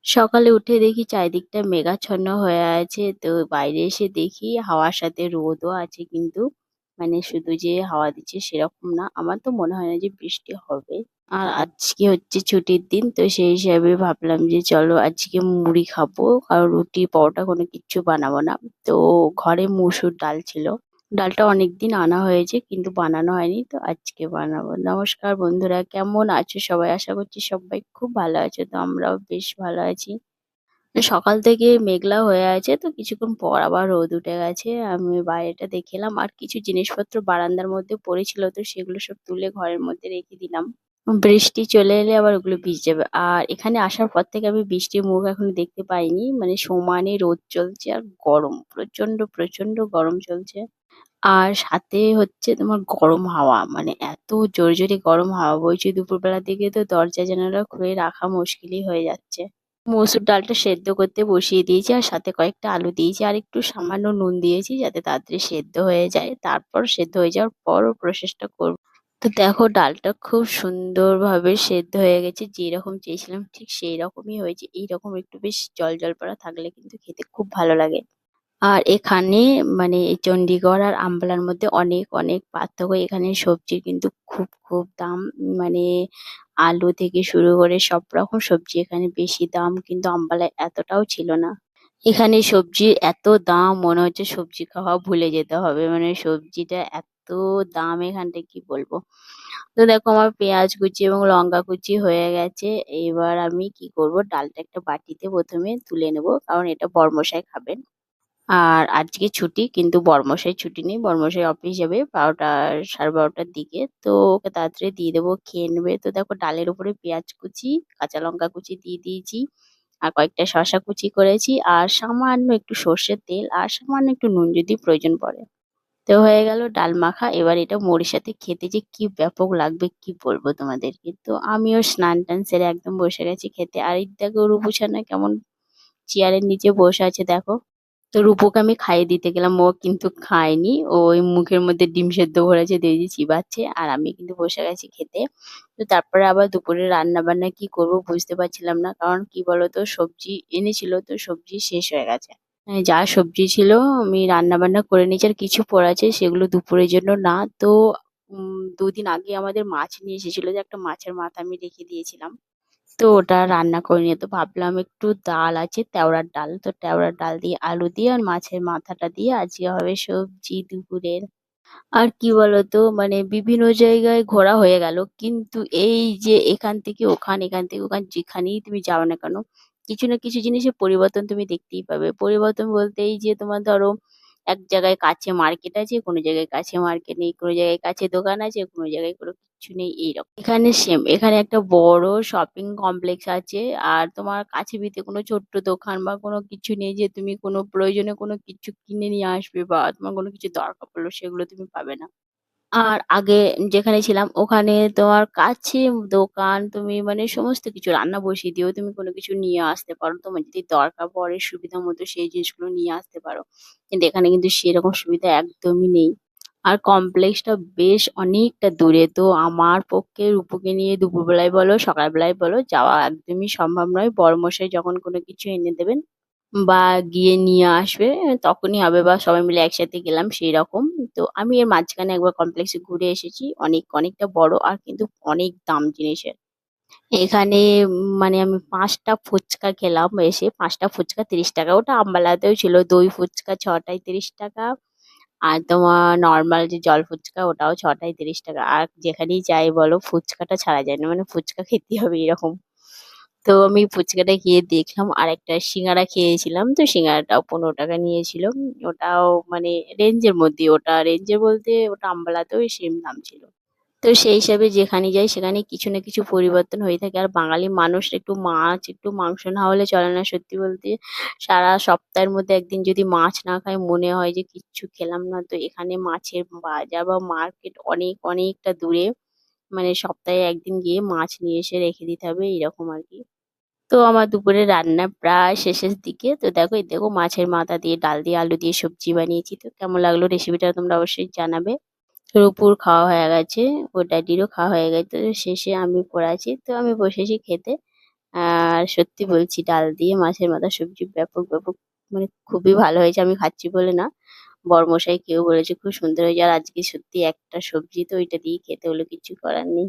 সকালে উঠে দেখি চারিদিকটা মেঘাচ্ছন্ন হয়ে আছে। তো বাইরে এসে দেখি হাওয়ার সাথে রোদও আছে কিন্তু। মানে শুধু যে হাওয়া দিচ্ছে সেরকম না। আমার তো মনে হয় না যে বৃষ্টি হবে। আর আজকে হচ্ছে ছুটির দিন। তো সেই হিসাবে ভাবলাম যে চলো আজকে মুড়ি খাবো। কারণ রুটি, পরোটা কোনো কিচ্ছু বানাবো না। তো ঘরে মসুর ডাল ছিল। ডালটা অনেকদিন আনা হয়েছে কিন্তু বানানো হয়নি। তো আজকে বানাবো। নমস্কার বন্ধুরা, কেমন আছো সবাই? আশা করছি সবাই খুব ভালো আছো। তো আমরাও বেশ ভালো আছি। সকাল থেকে মেঘলা হয়ে আছে, তো কিছুক্ষণ পর আবার রোদ উঠে গেছে। আমি বাইরেটা দেখে এলাম আর কিছু জিনিসপত্র বারান্দার মধ্যে পড়েছিল, তো সেগুলো সব তুলে ঘরের মধ্যে রেখে দিলাম। বৃষ্টি চলে এলে আবার ওগুলো ভিজে যাবে। আর এখানে আসার পর থেকে আমি বৃষ্টির মুখ এখনো দেখতে পাইনি। মানে সমানে রোদ চলছে আর গরম, প্রচন্ড প্রচন্ড গরম চলছে। আর সাথে হচ্ছে তোমার গরম হাওয়া, মানে এত জোরে জোরে গরম হাওয়া বইছে দুপুরবেলা থেকে, তো দরজা জানালা খুলে রাখা মুশকিলই হয়ে যাচ্ছে। মসুর ডালটা সেদ্ধ করতে বসিয়ে দিয়েছি আর সাথে কয়েকটা আলু দিয়েছি আর একটু সামান্য নুন দিয়েছি যাতে তাড়াতাড়ি সেদ্ধ হয়ে যায়। তারপর সেদ্ধ হয়ে যাওয়ার পরও প্রসেসটা করব। তো দেখো ডালটা খুব সুন্দরভাবে সেদ্ধ হয়ে গেছে, যেরকম চেয়েছিলাম ঠিক সেই রকমই হয়েছে। এইরকম একটু বেশ জল জল পাড়া থাকলে কিন্তু খেতে খুব ভালো লাগে। আর এখানে মানে এই চণ্ডীগড় আর আম্বালার মধ্যে অনেক অনেক পার্থক্য। এখানে সবজির কিন্তু খুব খুব দাম। মানে আলু থেকে শুরু করে সব রকম সবজি এখানে বেশি দাম, কিন্তু আম্বালায় এতটাও ছিল না। এখানে সবজির এত দাম মনে হচ্ছে সবজি খাওয়া ভুলে যেতে হবে। মানে সবজিটা এত দাম এখানটায় কি বলবো। তো দেখো আমার পেঁয়াজ কুচি এবং লঙ্কা কুচি হয়ে গেছে। এবার আমি কি করব, ডালটা একটা বাটিতে প্রথমে তুলে নেব, কারণ এটা বরমশাই খাবেন। আর আজকে ছুটি, কিন্তু বরমশাই ছুটি নেই, বরমশাই অফিস যাবে 12টা 12:30টার দিকে। তো ওকে তাড়াতাড়ি দিয়ে দেবো, খেয়ে নেবে। তো দেখো ডালের উপরে পেঁয়াজ কুচি, কাঁচা লঙ্কা কুচি দিয়ে দিয়েছি আর কয়েকটা শসা কুচি করেছি আর সামান্য একটু সর্ষের তেল আর সামান্য একটু নুন যদি প্রয়োজন পড়ে। তো হয়ে গেল ডাল মাখা। এবার এটা মুড়ির সাথে খেতে যে কি ব্যাপক লাগবে কি বলবো তোমাদেরকে। তো আমিও স্নান টান সেরে একদম বসে গেছি খেতে। আর এই দেখো রূপসানা কেমন চেয়ারের নিচে বসে আছে দেখো। তো রূপকে আমি খাইয়ে দিতে গেলাম, ও কিন্তু খায়নি। ও ওই মুখের মধ্যে ডিম সেদ্ধ ভরেছে দিয়ে চিবাচ্ছে আর আমি কিন্তু বসে গেছি খেতে। তো তারপরে আবার দুপুরে রান্না বান্না কি করব বুঝতে পারছিলাম না, কারণ কি বলতো সবজি এনেছিল তো সবজি শেষ হয়ে গেছে। যা সবজি ছিল আমি রান্না বান্না করে নিয়েছি আর কিছু পড়াছে সেগুলো দুপুরের জন্য না। তো 2 দিন আগে আমাদের মাছ নিয়ে এসেছিল, যে একটা মাছের মাথা আমি রেখে দিয়েছিলাম। তো ওটা রান্না করে নিয়ে তো ভাবলাম একটু ডাল আছে তেওড়ার ডাল, তো তেওড়ার ডাল দিয়ে আলু দিয়ে আর মাছের মাথাটা দিয়ে আজকে হবে সবজি দুপুরের। আর কি বলতো মানে বিভিন্ন জায়গায় ঘোরা হয়ে গেল, কিন্তু এই যে এখান থেকে ওখান এখান থেকে ওখান যেখানেই তুমি যাও না কেন কিছু না কিছু জিনিসের পরিবর্তন তুমি দেখতেই পাবে। পরিবর্তন বলতে এই যে তোমার ধরো এক জায়গায় কাছে মার্কেট আছে, কোনো জায়গায় কাছে মার্কেট নেই, কোনো জায়গায় কাছে দোকান আছে, কোনো জায়গায় কোনো কিছু নেই, এইরকম। এখানে সেম, এখানে একটা বড় শপিং কমপ্লেক্স আছে আর তোমার কাছে পিঠে কোনো ছোট্ট দোকান বা কোনো কিছু নেই যে তুমি কোনো প্রয়োজনে কোনো কিছু কিনে নিয়ে আসবে বা তোমার কোনো কিছু দরকার পড়লো সেগুলো তুমি পাবে না। আর আগে যেখানে ছিলাম ওখানে তোমার কাছে দোকান, তুমি মানে সমস্ত কিছু রান্না বসিয়ে দিয়েও তুমি কোনো কিছু নিয়ে আসতে পারো, তোমার যদি দরকার পড়ে সুবিধা মতো সেই জিনিসগুলো নিয়ে আসতে পারো। কিন্তু এখানে কিন্তু সেরকম সুবিধা একদমই নেই। আর কমপ্লেক্সটা বেশ অনেকটা দূরে, তো আমার পক্ষে রূপুকে নিয়ে দুপুরবেলায় বলো সকালবেলায় বলো যাওয়া একদমই সম্ভব নয়। বড়মশাই যখন কোনো কিছু এনে দেবেন বা গিয়ে নিয়ে আসবে তখনই হবে, বা সবাই মিলে একসাথে গেলাম সেই রকম। তো আমি এর মাঝখানে একবার কমপ্লেক্সে ঘুরে এসেছি, অনেকটা বড় আর কিন্তু অনেক দাম জিনিসের। এখানে মানে আমি 5টা ফুচকা খেলাম এসে, 5টা ফুচকা 30 টাকা। ওটা আম্বালাতেও ছিল, দই ফুচকা 6টায় 30 টাকা। আর তোমার নর্মাল যে জল ফুচকা ওটাও 6টায় 30 টাকা। আর যেখানেই যাই বলো ফুচকাটা ছাড়া যায় না, মানে ফুচকা খেতে হবে এরকম। তো আমি ফুচকাটা খেয়ে দেখলাম আর একটা সিঙ্গারা খেয়েছিলাম, তো সিঙ্গারাটাও 15 টাকা নিয়েছিল। ওটাও মানে রেঞ্জের মধ্যে, ওটা রেঞ্জের বলতে ওটা আম্বালাতেও সেম দাম ছিল। তো সেই হিসাবে যেখানে যাই সেখানে কিছু না কিছু পরিবর্তন হয়ে থাকে। আর বাঙালি মানুষ একটু মাছ একটু মাংস না হলে চলে না সত্যি বলতে। সারা সপ্তাহের মধ্যে একদিন যদি মাছ না খাই মনে হয় যে কিচ্ছু খেলাম না। তো এখানে মাছের বাজার বা মার্কেট অনেকটা দূরে, মানে সপ্তাহে একদিন গিয়ে মাছ নিয়ে এসে রেখে দিতে হবে এরকম আর কি। তো আমার দুপুরের রান্না প্রায় শেষের দিকে। তো দেখো এই দেখো মাছের মাথা দিয়ে ডাল দিয়ে আলু দিয়ে সবজি বানিয়েছি। তো কেমন লাগলো রেসিপিটা তোমরা অবশ্যই জানাবে। রুপুর খাওয়া হয়ে গেছে, ওর ড্যাডিরও খাওয়া হয়ে গেছে, তো শেষে আমি পড়ে আছি, তো আমি বসেছি খেতে। আর সত্যি বলছি ডাল দিয়ে মাছের মাথা সবজি ব্যাপক মানে খুবই ভালো হয়েছে। আমি খাচ্ছি বলে না, বরমশাই কেউ বলেছে খুব সুন্দর হয়েছে। আর আজকে সত্যি একটা সবজি তো ওইটা দিয়েই খেতে হলো, কিছু করার নেই।